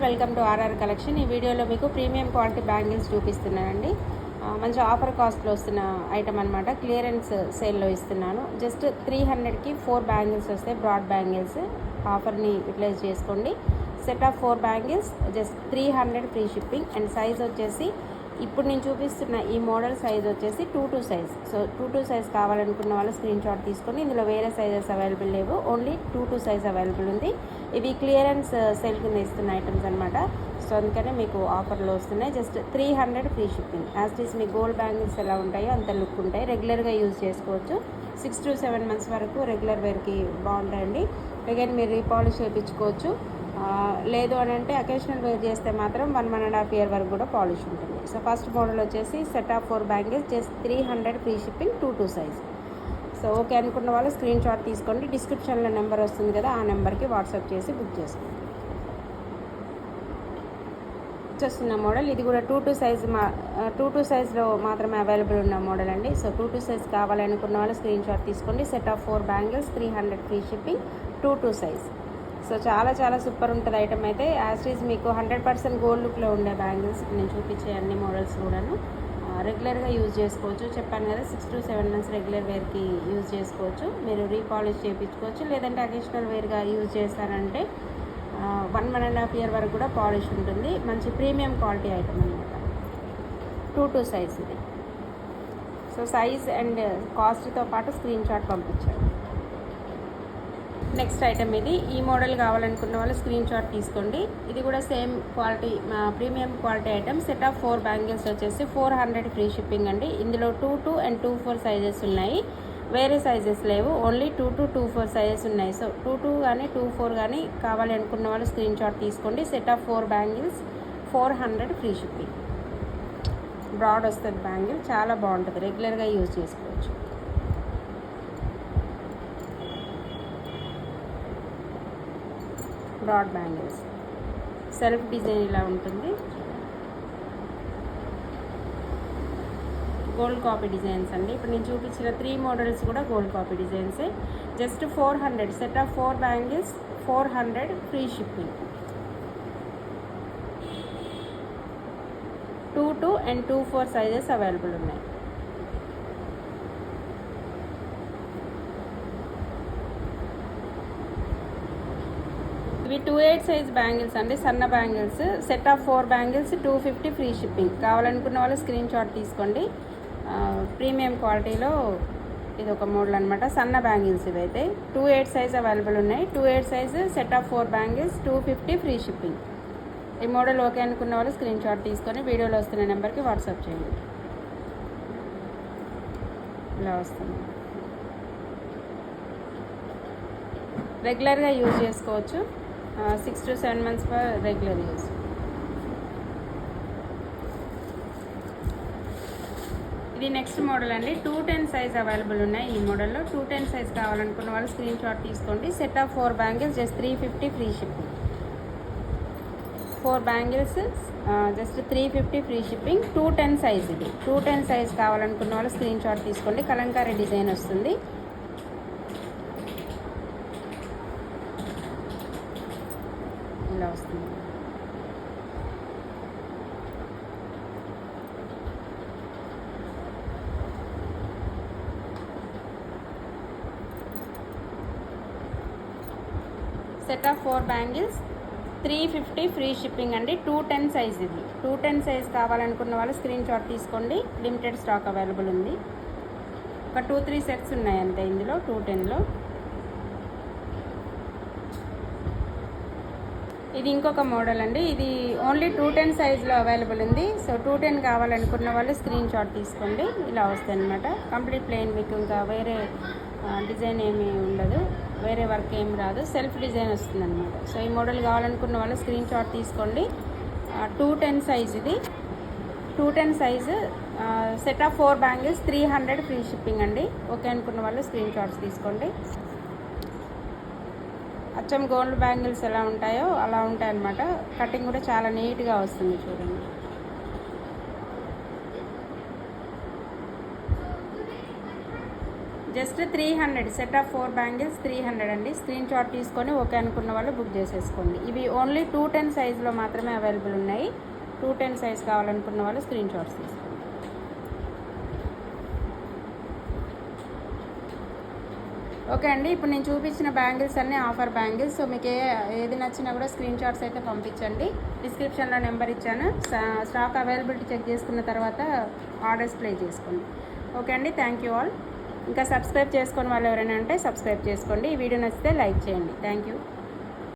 Welcome to RR collection. ఈ వీడియోలో మీకు ప్రీమియం క్వాలిటీ బ్యాంగిల్స్ చూపిస్తున్నానండి. మంచి ఆఫర్ కాస్ట్లో వస్తున్న ఐటమ్ అనమాట. క్లియరెన్స్ సేల్లో ఇస్తున్నాను. జస్ట్ 300కి 4 బ్యాంగిల్స్ వస్తాయి. బ్రాడ్ బ్యాంగిల్స్ ఆఫర్ని యూటిలైజ్ చేసుకోండి. Set of 4 bangles just 300 free shipping. And size వచ్చేసి ఇప్పుడు నేను చూపిస్తున్న ఈ మోడల్ సైజ్ వచ్చేసి 2 సైజ్. సో 2 సైజ్ కావాలనుకున్న వాళ్ళు స్క్రీన్ షాట్ తీసుకొని, ఇందులో వేరే సైజెస్ అవైలబుల్ లేవు, ఓన్లీ 2 సైజ్ అవైలబుల్ ఉంది. ఇవి క్లియరెన్స్ సేల్ కింద ఇస్తున్న ఐటమ్స్ అనమాట. సో అందుకనే మీకు ఆఫర్లో వస్తున్నాయి. Just 300 free shipping. As it is me gold bangles ఎలా ఉంటాయో అంత లుక్ ఉంటాయి. రెగ్యులర్గా యూజ్ చేసుకోవచ్చు. 6 to 7 మంత్స్ వరకు రెగ్యులర్ వేర్కి బాగుంటాయండి. అగైన్ మీరు రీపాలిష్ చేయించుకోవచ్చు. లేదు అని అంటే అకేషనల్ వేర్ చేస్తే మాత్రం 1.5 year వరకు కూడా పాలిష్ ఉంటుంది. సో ఫస్ట్ మోడల్ వచ్చేసి set of 4 bangles just 300 free shipping, 2 size. So okay అనుకున్న వాళ్ళు స్క్రీన్ షాట్ తీసుకోండి. డిస్క్రిప్షన్లో నెంబర్ వస్తుంది కదా, ఆ నెంబర్కి వాట్సాప్ చేసి బుక్ చేసుకోండి. వచ్చేస్తున్న మోడల్ ఇది కూడా 2 సైజ్ 2 సైజ్లో మాత్రమే అవైలబుల్ ఉన్న మోడల్ అండి. సో 2 సైజ్ కావాలనుకున్న వాళ్ళు స్క్రీన్ షాట్ తీసుకోండి. Set of 4 bangles 300 free shipping, 2 size. So చాలా చాలా సూపర్ ఉంటుంది ఐటమ్ అయితే. యాజ్ ఈజ్ మీకు 100% గోల్డ్ లుక్లో ఉండే బ్యాంగిల్స్ నేను చూపించే అన్ని మోడల్స్ కూడాను రెగ్యులర్గా యూజ్ చేసుకోవచ్చు. చెప్పాను కదా, 6 to 7 మంత్స్ రెగ్యులర్ వేర్కి యూజ్ చేసుకోవచ్చు. మీరు రీపాలిష్ చేయించుకోవచ్చు. లేదంటే అకేషనల్ వేర్గా యూజ్ చేస్తారంటే 1.5 year వరకు కూడా పాలిష్ ఉంటుంది. మంచి ప్రీమియం క్వాలిటీ ఐటమ్ అనమాట. 2 సైజ్ ఇది. సో సైజ్ అండ్ కాస్ట్తో పాటు స్క్రీన్ షాట్ పంపించారు. నెక్స్ట్ ఐటమ్ ఇది. ఈ మోడల్ కావాలనుకున్న వాళ్ళు స్క్రీన్ షాట్ తీసుకోండి. ఇది కూడా same quality premium quality item. Set of 4 bangles వచ్చేసి 400 ఫ్రీ షిప్పింగ్ అండి. ఇందులో 2 and 2 సైజెస్ ఉన్నాయి. వేరే సైజెస్ లేవు, ఓన్లీ 2 to 2 సైజెస్ ఉన్నాయి. సో 2 కానీ 2 కానీ కావాలి అనుకున్న వాళ్ళు స్క్రీన్ షాట్ తీసుకోండి. Set of 4 bangles 400 free shipping. Broad వస్తుంది బ్యాంగిల్, చాలా బాగుంటుంది. రెగ్యులర్గా యూజ్ చేసుకోవచ్చు. బ్రాడ్ బ్యాంగిల్స్ సెల్ఫ్ డిజైన్ ఇలా ఉంటుంది. గోల్డ్ కాపీ డిజైన్స్ అండి. ఇప్పుడు నేను చూపించిన 3 మోడల్స్ కూడా గోల్డ్ కాపీ డిజైన్సే. Just 400 set of 4 bangles 400 free shipping. 2 and 2 sizes available ఉన్నాయి. ఇవి 2/8 సైజ్ బ్యాంగిల్స్ అండి, సన్న bangles. Set of 4 bangles 250 free shipping. కావాలనుకున్న వాళ్ళు స్క్రీన్ షాట్ తీసుకోండి. ప్రీమియం క్వాలిటీలో ఇది ఒక మోడల్ అనమాట. సన్న బ్యాంగిల్స్ ఇవైతే 2/8 సైజ్ అవైలబుల్ ఉన్నాయి. 2/8 size set of 4 bangles 250 free shipping. ఈ మోడల్ ఓకే అనుకున్న వాళ్ళు స్క్రీన్ షాట్ తీసుకొని వీడియోలో వస్తున్న నెంబర్కి వాట్సాప్ చేయండి. ఇలా వస్తుంది. రెగ్యులర్గా యూజ్ చేసుకోవచ్చు. 6 to 7 మంత్స్ రెగ్యులర్ యూజ్. ఇది నెక్స్ట్ మోడల్ అండి. 210 సైజ్ అవైలబుల్ ఉన్నాయి ఈ మోడల్లో. 210 సైజ్ కావాలనుకున్న వాళ్ళు స్క్రీన్ షాట్ తీసుకోండి. Set of 4 bangles just 350 free shipping. 4 bangles just 350 free shipping. 210 size ఇది. 210 సైజ్ కావాలనుకున్న వాళ్ళు స్క్రీన్ షాట్ తీసుకోండి. కలంకారీ డిజైన్ వస్తుంది. ఇలా వస్తుంది. Set of 4 bangles 350 free shipping అండి. 210 సైజ్ ఇది. 210 సైజ్ కావాలనుకున్న వాళ్ళు స్క్రీన్ షాట్ తీసుకోండి. లిమిటెడ్ స్టాక్ అవైలబుల్ ఉంది. ఒక 2-3 సెట్స్ ఉన్నాయి అంతే ఇందులో 210లో. ఇది ఇంకొక మోడల్ అండి. ఇది ఓన్లీ 210 సైజ్లో అవైలబుల్ ఉంది. సో 210 కావాలనుకున్న వాళ్ళు స్క్రీన్ షాట్ తీసుకోండి. ఇలా వస్తాయి అనమాట. కంప్లీట్ ప్లెయిన్, మీకు ఇంకా వేరే డిజైన్ ఏమీ ఉండదు, వేరే వర్క్ ఏమి రాదు, సెల్ఫ్ డిజైన్ వస్తుంది అనమాట. సో ఈ మోడల్ కావాలనుకున్న వాళ్ళు స్క్రీన్ షాట్ తీసుకోండి. 210 సైజ్ ఇది. 210 size set of 4 bangles 300 free shipping అండి. ఓకే అనుకున్న వాళ్ళు స్క్రీన్ షాట్స్ తీసుకోండి. అచ్చం గోల్డ్ బ్యాంగిల్స్ ఎలా ఉంటాయో అలా ఉంటాయి అన్నమాట. కటింగ్ కూడా చాలా నీట్గా వస్తుంది చూడండి. జస్ట్ 300 సెట్ ఆఫ్ 4 బ్యాంగిల్స్ 300 అండి. స్క్రీన్ షాట్ తీసుకొని ఓకే అనుకున్న వాళ్ళు బుక్ చేసేసుకోండి. ఇవి ఓన్లీ 210 సైజులో మాత్రమే అవైలబుల్ ఉన్నాయి. 210 సైజ్ కావాలనుకున్న వాళ్ళు స్క్రీన్ షాట్స్ తీసుకోండి. ఓకే అండి, ఇప్పుడు నేను చూపించిన బ్యాంగిల్స్ అన్నీ ఆఫర్ బ్యాంగిల్స్. సో మీకు ఏది నచ్చినా కూడా స్క్రీన్ షాట్స్ అయితే పంపించండి. డిస్క్రిప్షన్లో నెంబర్ ఇచ్చాను. స్టాక్ అవైలబిలిటీ చెక్ చేసుకున్న తర్వాత ఆర్డర్స్ ప్లేస్ చేసుకోండి. ఓకే అండి, థ్యాంక్ యూ ఆల్. ఇంకా సబ్స్క్రైబ్ చేసుకొని వాళ్ళు ఎవరైనా ఉంటే సబ్స్క్రైబ్ చేసుకోండి. ఈ వీడియో నచ్చితే లైక్ చేయండి. Thank you.